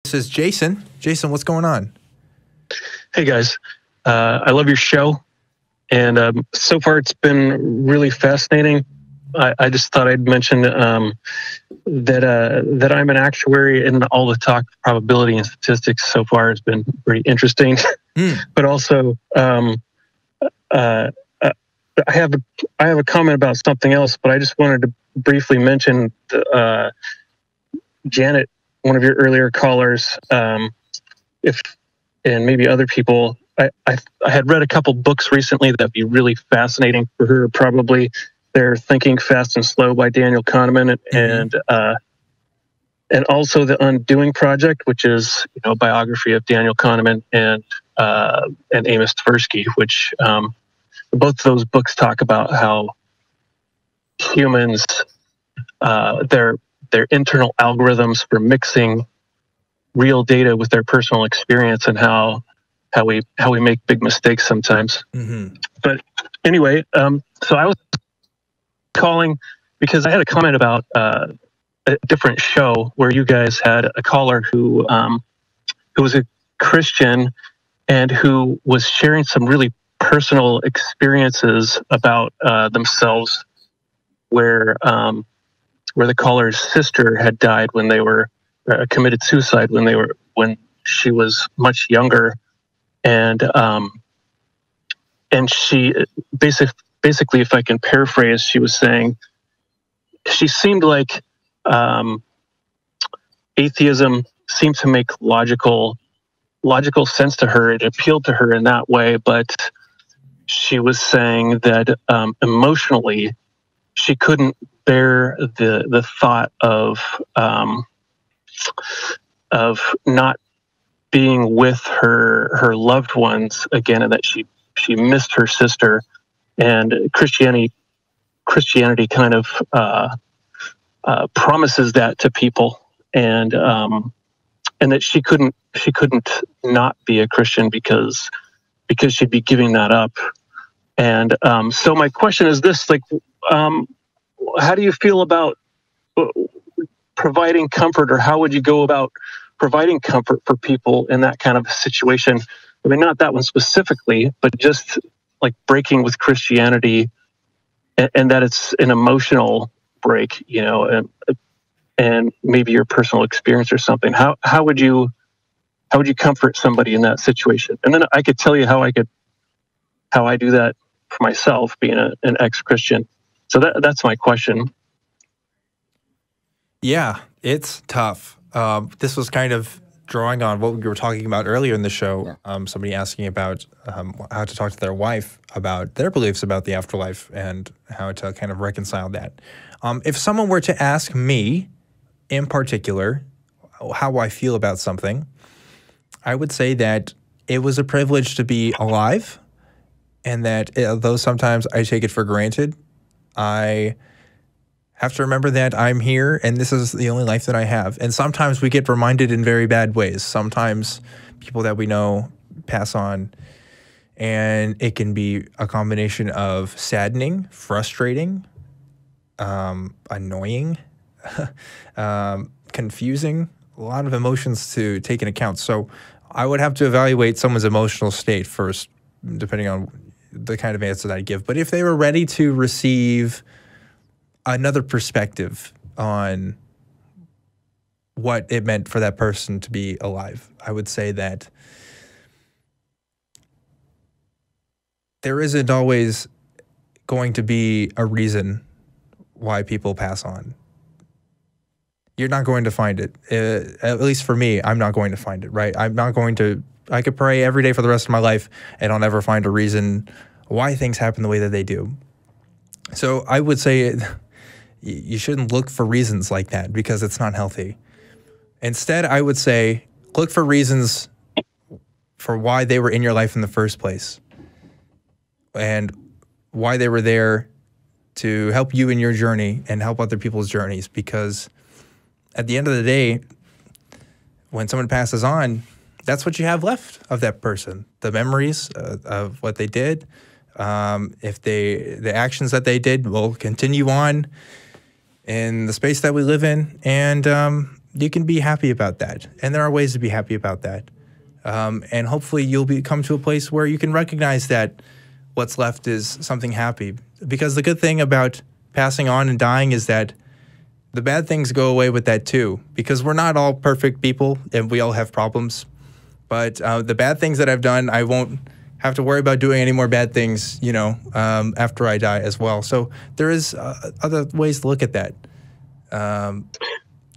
This is Jason. Jason, what's going on? Hey guys, I love your show, and so far it's been really fascinating. I just thought I'd mention that I'm an actuary, and all the talk of probability and statistics so far has been pretty interesting. But also, I have a comment about something else, but I just wanted to briefly mention Janet, one of your earlier callers, and maybe other people. I had read a couple books recently that'd be really fascinating for her. Probably they're Thinking Fast and Slow by Daniel Kahneman, and also The Undoing Project, which is a biography of Daniel Kahneman and Amos Tversky, which both of those books talk about how humans their internal algorithms for mixing real data with their personal experience, and how we make big mistakes sometimes. But anyway, so I was calling because I had a comment about a different show where you guys had a caller who was a Christian and who was sharing some really personal experiences about themselves, where the caller's sister had died when they were committed suicide when she was much younger, and she basically, if I can paraphrase, she was saying she seemed like atheism seemed to make logical sense to her. It appealed to her in that way, but she was saying that emotionally she couldn't bear the thought of not being with her loved ones again, and that she missed her sister. And Christianity kind of promises that to people, and that she couldn't not be a Christian because she'd be giving that up. And so my question is this: how do you feel about providing comfort, or how would you go about providing comfort for people in that kind of situation? I mean, not that one specifically, but just like breaking with Christianity, and that it's an emotional break, and maybe your personal experience or something. How would you comfort somebody in that situation? And then I could tell you how I do that for myself, being an ex-Christian. So that's my question. Yeah, it's tough. This was kind of drawing on what we were talking about earlier in the show. Somebody asking about how to talk to their wife about their beliefs about the afterlife and how to kind of reconcile that. If someone were to ask me in particular how I feel about something, I would say that it was a privilege to be alive, and that though sometimes I take it for granted, I have to remember that I'm here and this is the only life that I have. And sometimes we get reminded in very bad ways. Sometimes people that we know pass on, and it can be a combination of saddening, frustrating, annoying, confusing, a lot of emotions to take into account. So I would have to evaluate someone's emotional state first, depending on the kind of answer that I give. But if they were ready to receive another perspective on what it meant for that person to be alive, I would say that there isn't always going to be a reason why people pass on. You're not going to find it. At least for me, I'm not going to find it, right? I could pray every day for the rest of my life and I'll never find a reason why things happen the way that they do. So I would say you shouldn't look for reasons like that, because it's not healthy. Instead, I would say look for reasons for why they were in your life in the first place, and why they were there to help you in your journey and help other people's journeys. Because at the end of the day, when someone passes on, that's what you have left of that person. The memories of what they did. If the actions that they did will continue on in the space that we live in, and you can be happy about that. And there are ways to be happy about that. And hopefully you'll come to a place where you can recognize that what's left is something happy. Because the good thing about passing on and dying is that the bad things go away with that too. Because we're not all perfect people and we all have problems. But the bad things that I've done, I won't have to worry about doing any more bad things, you know, after I die as well. So there is other ways to look at that.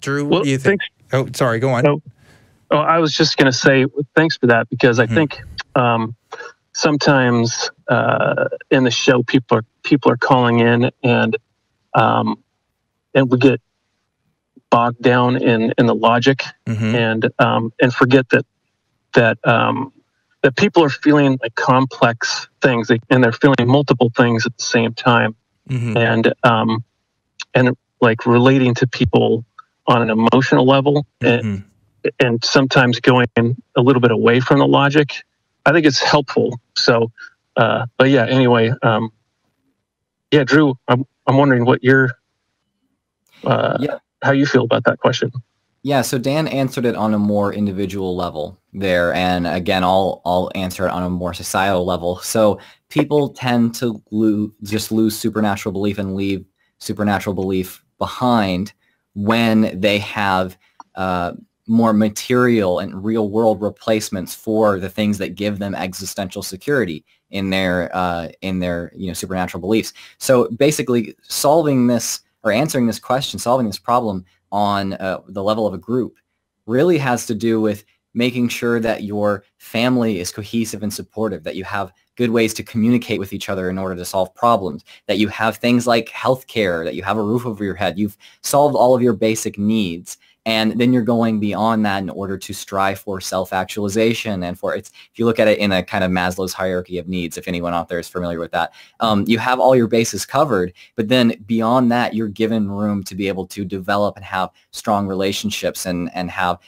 Drew, what do you think? Oh, sorry, go on. Oh, I was just going to say thanks for that, because I think sometimes in the show people are calling in and we get bogged down in the logic and forget that people are feeling like complex things, and they're feeling multiple things at the same time, and like relating to people on an emotional level, and sometimes going a little bit away from the logic. I think it's helpful. So, but yeah. Anyway, yeah, Drew, I'm wondering what your how you feel about that question. Yeah, so Dan answered it on a more individual level there, and again, I'll answer it on a more societal level. So people tend to just lose supernatural belief and leave supernatural belief behind when they have more material and real world replacements for the things that give them existential security in their supernatural beliefs. So basically, solving this or answering this question, solving this problem on the level of a group really has to do with making sure that your family is cohesive and supportive, that you have good ways to communicate with each other in order to solve problems, that you have things like healthcare, that you have a roof over your head, you've solved all of your basic needs. And then you're going beyond that in order to strive for self-actualization and for if you look at it in a kind of Maslow's hierarchy of needs, if anyone out there is familiar with that, you have all your bases covered, but then beyond that, you're given room to be able to develop and have strong relationships and have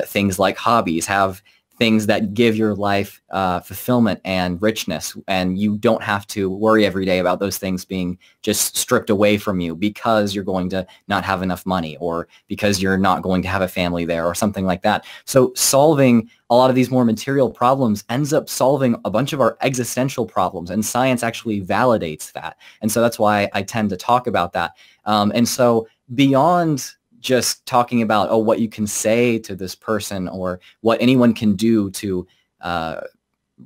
things like hobbies, have things that give your life fulfillment and richness, and you don't have to worry every day about those things being just stripped away from you because you're going to not have enough money or because you're not going to have a family there or something like that. So solving a lot of these more material problems ends up solving a bunch of our existential problems, and science actually validates that. And so that's why I tend to talk about that. And so beyond just talking about, oh, what you can say to this person or what anyone can do to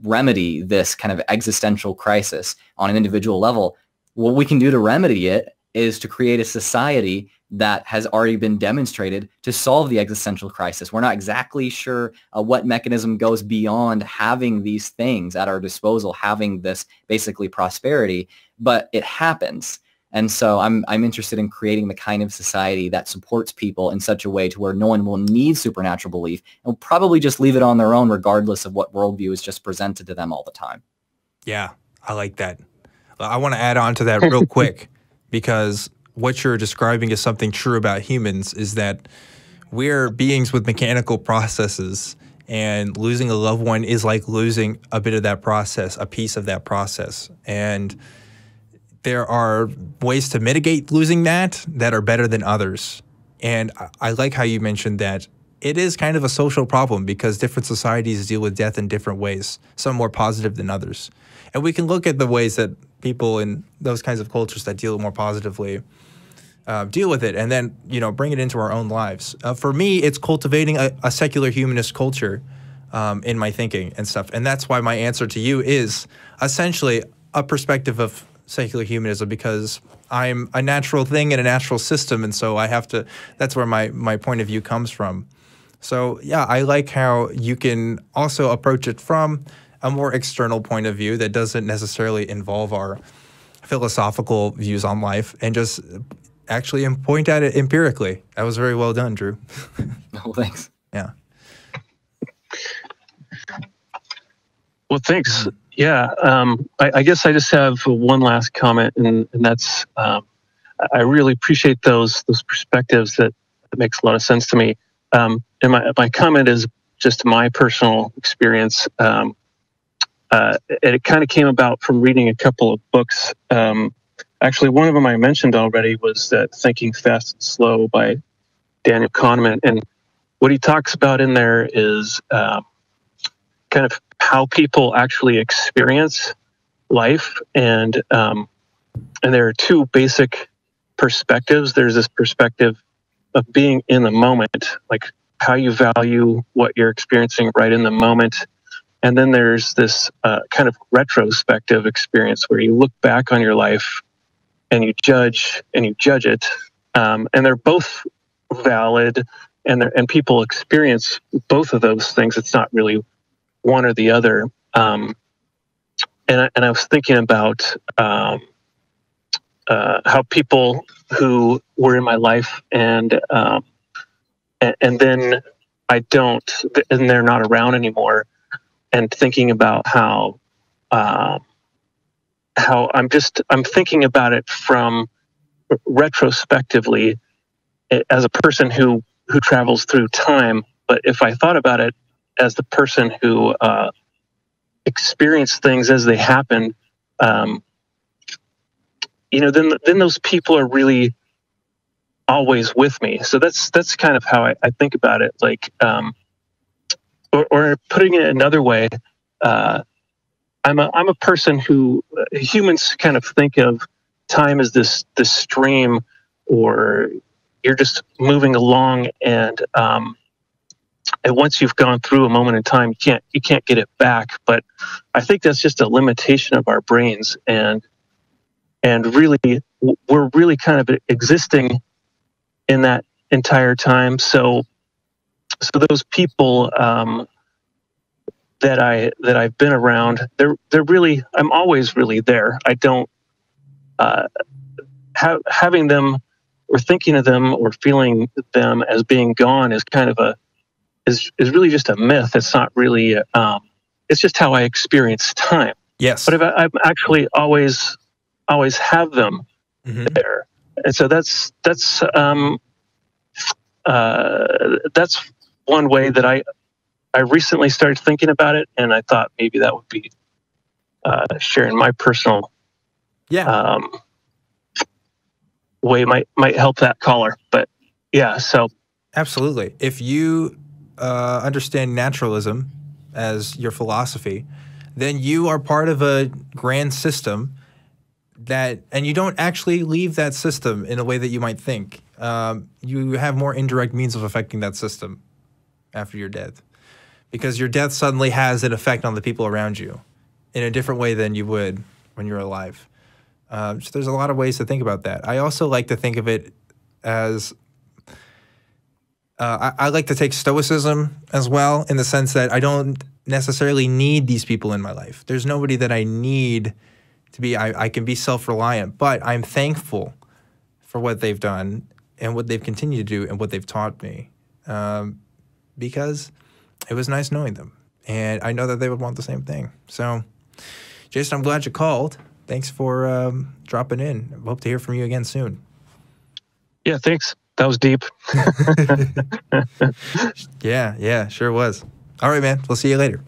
remedy this kind of existential crisis on an individual level, what we can do to remedy it is to create a society that has already been demonstrated to solve the existential crisis. We're not exactly sure what mechanism goes beyond having these things at our disposal, having this basically prosperity, but it happens. And so I'm interested in creating the kind of society that supports people in such a way to where no one will need supernatural belief and will probably just leave it on their own regardless of what worldview is just presented to them all the time. Yeah, I like that. I want to add on to that real quick, because what you're describing is something true about humans, is that we're beings with mechanical processes, and losing a loved one is like losing a bit of that process, a piece of that process. And there are ways to mitigate losing that are better than others. And I like how you mentioned that it is kind of a social problem because different societies deal with death in different ways, some more positive than others. And we can look at the ways that people in those kinds of cultures that deal more positively deal with it, and then, you know, bring it into our own lives. For me, it's cultivating a secular humanist culture in my thinking and stuff. And that's why my answer to you is essentially a perspective of secular humanism, because I'm a natural thing in a natural system, and so I have to, that's where my point of view comes from. So yeah, I like how you can also approach it from a more external point of view that doesn't necessarily involve our philosophical views on life, and just actually point at it empirically. That was very well done, Drew. Oh, thanks. Yeah. Well, thanks. Yeah, I guess I just have one last comment, and that's I really appreciate those perspectives. That makes a lot of sense to me. And my comment is just my personal experience. And it kind of came about from reading a couple of books. Actually, one of them I mentioned already was that Thinking Fast and Slow by Daniel Kahneman. And what he talks about in there is kind of how people actually experience life, and there are two basic perspectives. There's this perspective of being in the moment, like how you value what you're experiencing right in the moment. And then there's this kind of retrospective experience where you look back on your life and you judge it. And they're both valid, and people experience both of those things. It's not really one or the other. And I was thinking about how people who were in my life and then and they're not around anymore, and thinking about how I'm thinking about it from retrospectively as a person who travels through time. But if I thought about it as the person who experienced things as they happened, then those people are really always with me. So that's kind of how I think about it. Like, or putting it another way, I'm a person who humans kind of think of time as this stream, or you're just moving along, and once you've gone through a moment in time, you can't get it back. But I think that's just a limitation of our brains, and really we're really kind of existing in that entire time. So those people that I've been around, they're really, I'm always really there. I don't having them or thinking of them or feeling them as being gone is kind of is really just a myth. It's not really. It's just how I experience time. Yes. But if I'm actually always have them there, and so that's one way that I recently started thinking about it, and I thought maybe that would be sharing my personal way might help that caller. But yeah, so absolutely. If you understand naturalism as your philosophy, then you are part of a grand system and you don't actually leave that system in a way that you might think. You have more indirect means of affecting that system after your death, because your death suddenly has an effect on the people around you in a different way than you would when you're alive. So there's a lot of ways to think about that. I also like to think of it as I like to take stoicism as well, in the sense that I don't necessarily need these people in my life. There's nobody that I need to be. I can be self-reliant, but I'm thankful for what they've done and what they've continued to do and what they've taught me, because it was nice knowing them. And I know that they would want the same thing. So, Jason, I'm glad you called. Thanks for dropping in. Hope to hear from you again soon. Yeah, thanks. That was deep. Yeah, sure was. All right, man. We'll see you later.